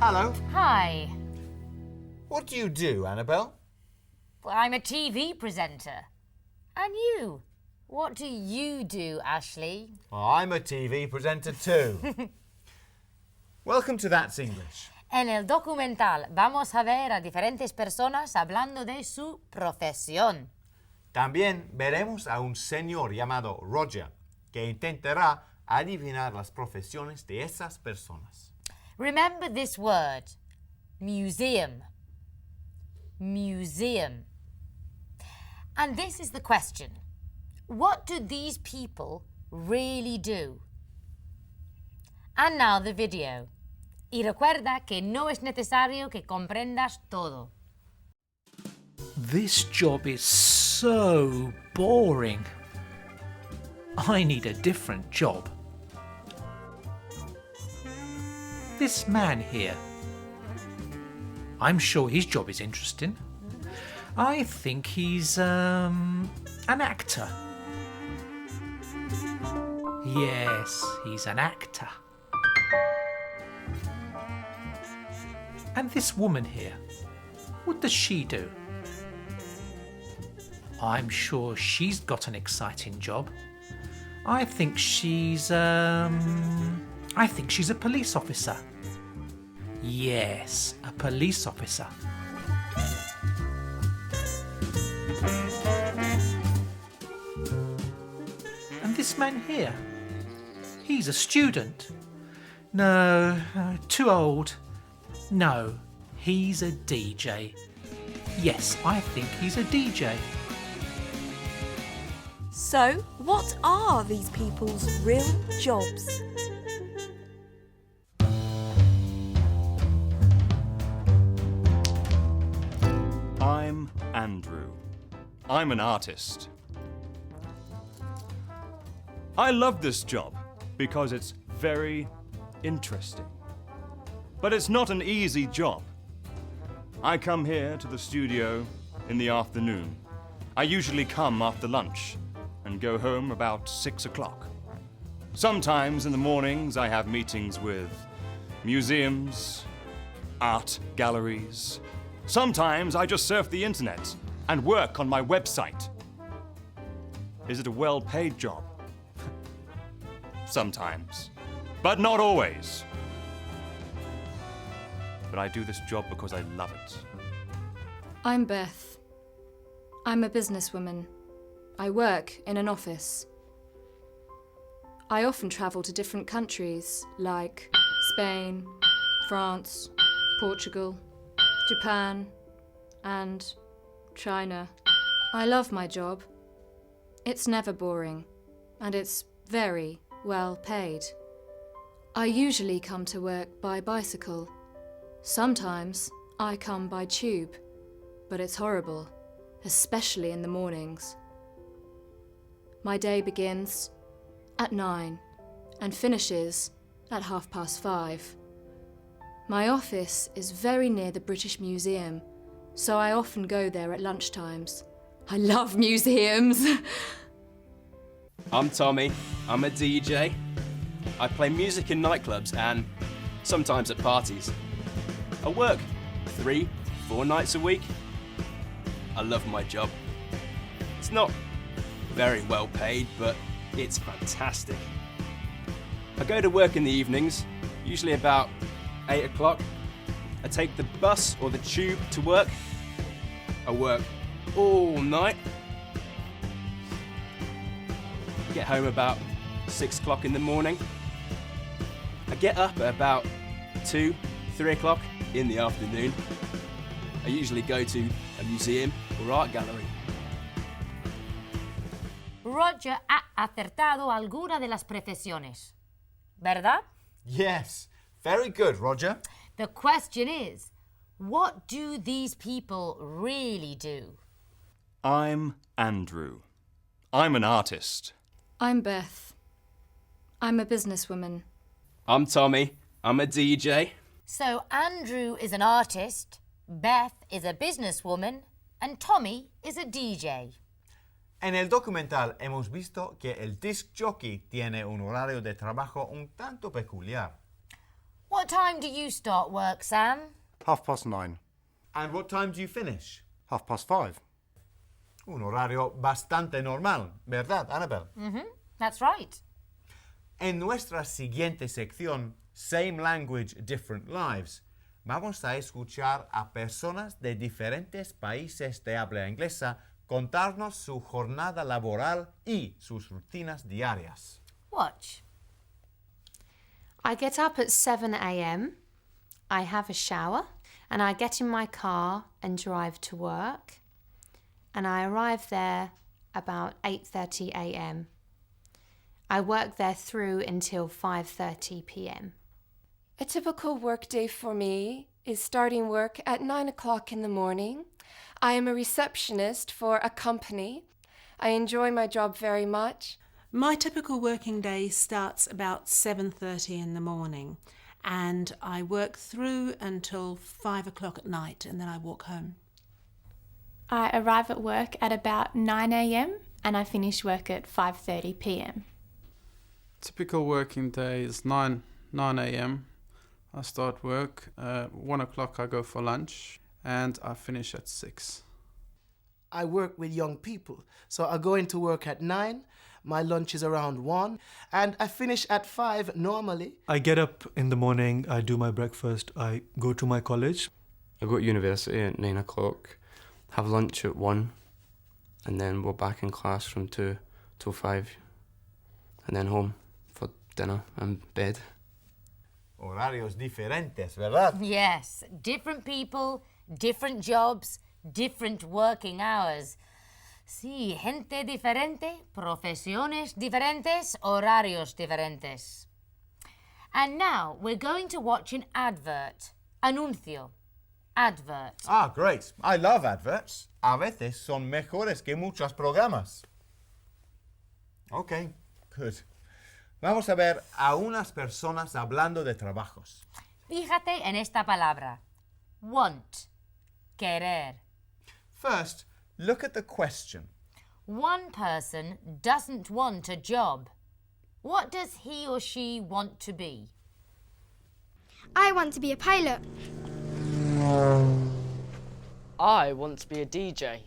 Hello. Hi. What do you do, Annabelle? Well, I'm a TV presenter. And you? What do you do, Ashley? I'm a TV presenter too. Welcome to That's English. En el documental vamos a ver a diferentes personas hablando de su profesión. También veremos a un señor llamado Roger que intentará adivinar las profesiones de esas personas. Remember this word, museum. Museum. And this is the question. What do these people really do? And now the video. Y recuerda que no es necesario que comprendas todo. This job is so boring. I need a different job. This man here. I'm sure his job is interesting. I think he's an actor. Yes, he's an actor. And this woman here, what does she do? I'm sure she's got an exciting job. I think she's a police officer. Yes, a police officer. And this man here, he's a student. No, too old. No, he's a DJ. Yes, I think he's a DJ. So, what are these people's real jobs? I'm Andrew. I'm an artist. I love this job because it's very interesting. But it's not an easy job. I come here to the studio in the afternoon. I usually come after lunch and go home about 6 o'clock. Sometimes in the mornings I have meetings with museums, art galleries. Sometimes I just surf the internet and work on my website. Is it a well-paid job? Sometimes, but not always. But I do this job because I love it. I'm Beth. I'm a businesswoman. I work in an office. I often travel to different countries like Spain, France, Portugal, Japan, and China. I love my job. It's never boring, and it's very well paid. I usually come to work by bicycle. Sometimes I come by tube, but it's horrible, especially in the mornings. My day begins at 9 and finishes at 5:30. My office is very near the British Museum, so I often go there at lunchtimes. I love museums! I'm Tommy. I'm a DJ. I play music in nightclubs and sometimes at parties. I work 3-4 nights a week. I love my job. It's not very well paid, but it's fantastic. I go to work in the evenings, usually about 8 o'clock. I take the bus or the tube to work. I work all night. I get home about 6 o'clock in the morning. I get up at about 2-3 o'clock in the afternoon. I usually go to a museum or art gallery. Roger ha acertado alguna de las profesiones, ¿verdad? Yes, very good, Roger. The question is, what do these people really do? I'm Andrew. I'm an artist. I'm Beth. I'm a businesswoman. I'm Tommy. I'm a DJ. So Andrew is an artist, Beth is a businesswoman, and Tommy is a DJ. En el documental hemos visto que el disc jockey tiene un horario de trabajo un tanto peculiar. What What time do you start work, Sam? 9:30. And what time do you finish? 5:30. Un horario bastante normal, ¿verdad, Annabel? That's right. En nuestra siguiente sección, Same Language, Different Lives, vamos a escuchar a personas de diferentes países de habla inglesa contarnos su jornada laboral y sus rutinas diarias. Watch. I get up at 7 a.m. I have a shower and I get in my car and drive to work. And I arrive there about 8:30 a.m. I work there through until 5:30 p.m. A typical workday for me is starting work at 9 o'clock in the morning. I am a receptionist for a company. I enjoy my job very much. My typical working day starts about 7:30 in the morning and I work through until 5 o'clock at night and then I walk home. I arrive at work at about 9 a.m. and I finish work at 5:30 p.m. Typical working day is 9 a.m. I start work. 1 o'clock I go for lunch and I finish at 6. I work with young people, so I go into work at 9. My lunch is around 1 and I finish at 5 normally. I get up in the morning, I do my breakfast, I go to my college. I go to university at 9 o'clock, have lunch at 1, and then we're back in class from 2 till 5, and then home for dinner and bed. Horarios diferentes, ¿verdad? Yes, different people, different jobs, different working hours. Sí, gente diferente, profesiones diferentes, horarios diferentes. And now we're going to watch an advert. Anuncio. Advert. Ah, great. I love adverts. A veces son mejores que muchos programas. Ok, good. Vamos a ver a unas personas hablando de trabajos. Fíjate en esta palabra. Want. Querer. First, look at the question. One person doesn't want a job. What does he or she want to be? I want to be a pilot. I want to be a DJ.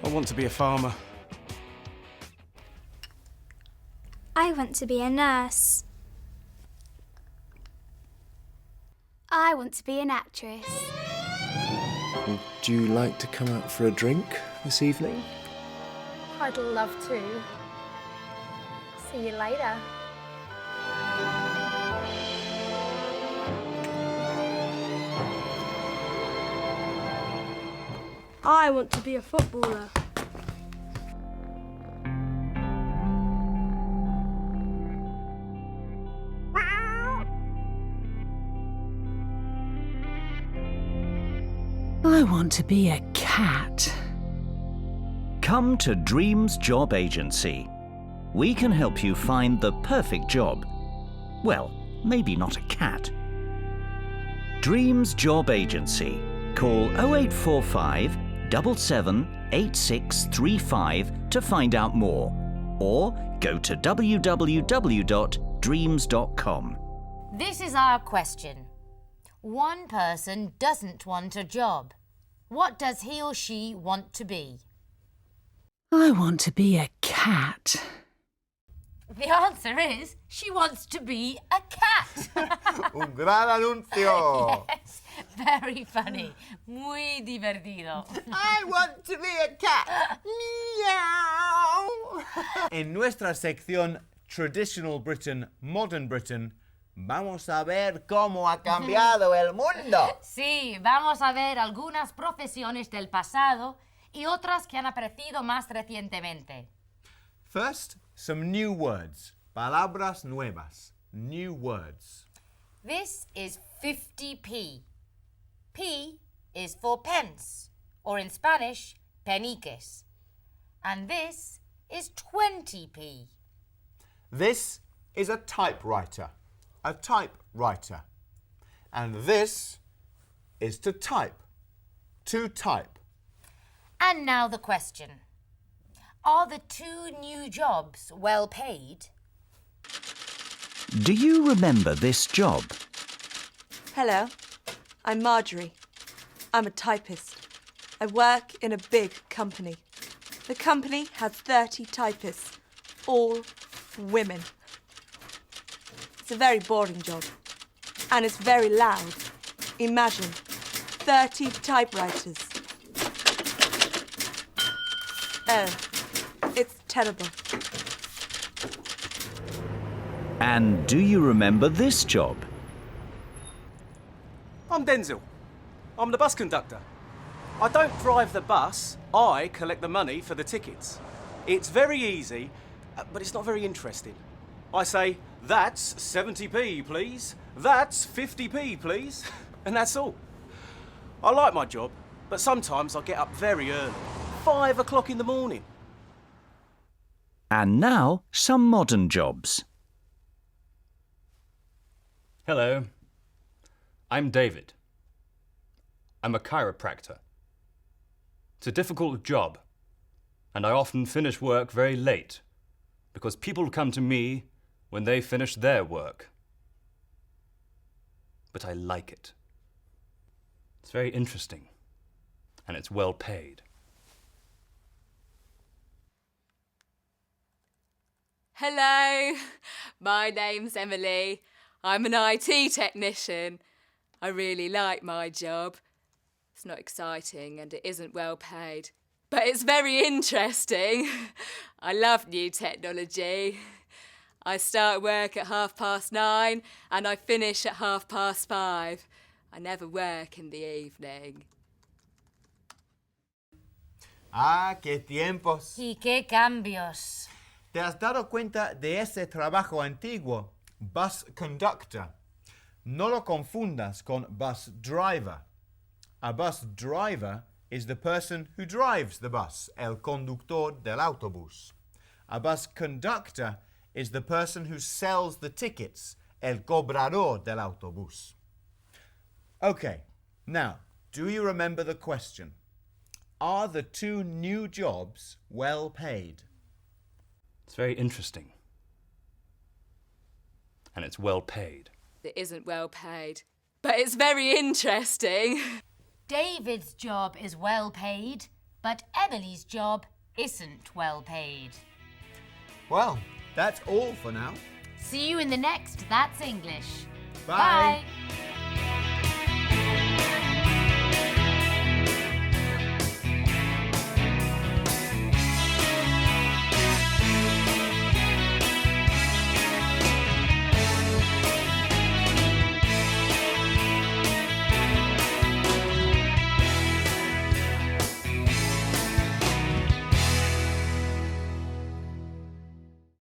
I want to be a farmer. I want to be a nurse. I want to be an actress. Would you like to come out for a drink this evening? I'd love to. See you later. I want to be a footballer. I want to be a cat. Come to Dreams Job Agency. We can help you find the perfect job. Well, maybe not a cat. Dreams Job Agency. Call 0845 778635 to find out more, or go to www.dreams.com. This is our question. One person doesn't want a job. What does he or she want to be? I want to be a cat. The answer is she wants to be a cat. Un gran anuncio. Yes, very funny. Muy divertido. I want to be a cat. Meow. En nuestra sección Traditional Britain, Modern Britain, vamos a ver cómo ha cambiado el mundo. Sí, vamos a ver algunas profesiones del pasado y otras que han aparecido más recientemente. First, some new words. Palabras nuevas. New words. This is 50p. P is for pence, or in Spanish, peniques. And this is 20p. This is a typewriter. A typewriter. And this is to type. To type. And now the question. Are the 2 new jobs well paid? Do you remember this job? Hello, I'm Marjorie. I'm a typist. I work in a big company. The company has 30 typists, all women. It's a very boring job, and it's very loud. Imagine 30 typewriters. Oh, it's terrible. And do you remember this job? I'm Denzel. I'm the bus conductor. I don't drive the bus, I collect the money for the tickets. It's very easy, but it's not very interesting. I say, that's 70p, please. That's 50p, please. And that's all. I like my job, but sometimes I get up very early. 5 o'clock in the morning. And now, some modern jobs. Hello. I'm David. I'm a chiropractor. It's a difficult job, and I often finish work very late because people come to me when they finish their work. But I like it. It's very interesting, and it's well paid. Hello, my name's Emily. I'm an IT technician. I really like my job. It's not exciting and it isn't well paid, but it's very interesting. I love new technology. I start work at 9:30 and I finish at 5:30. I never work in the evening. Ah, qué tiempos. Y qué cambios. ¿Te has dado cuenta de ese trabajo antiguo? Bus conductor. No lo confundas con bus driver. A bus driver is the person who drives the bus, el conductor del autobús. A bus conductor is the person who sells the tickets, el cobrador del autobús. Okay, now, do you remember the question? Are the 2 new jobs well paid? It's very interesting, and it's well paid. It isn't well paid, but it's very interesting. David's job is well paid, but Emily's job isn't well paid. Well, that's all for now. See you in the next That's English. Bye. Bye.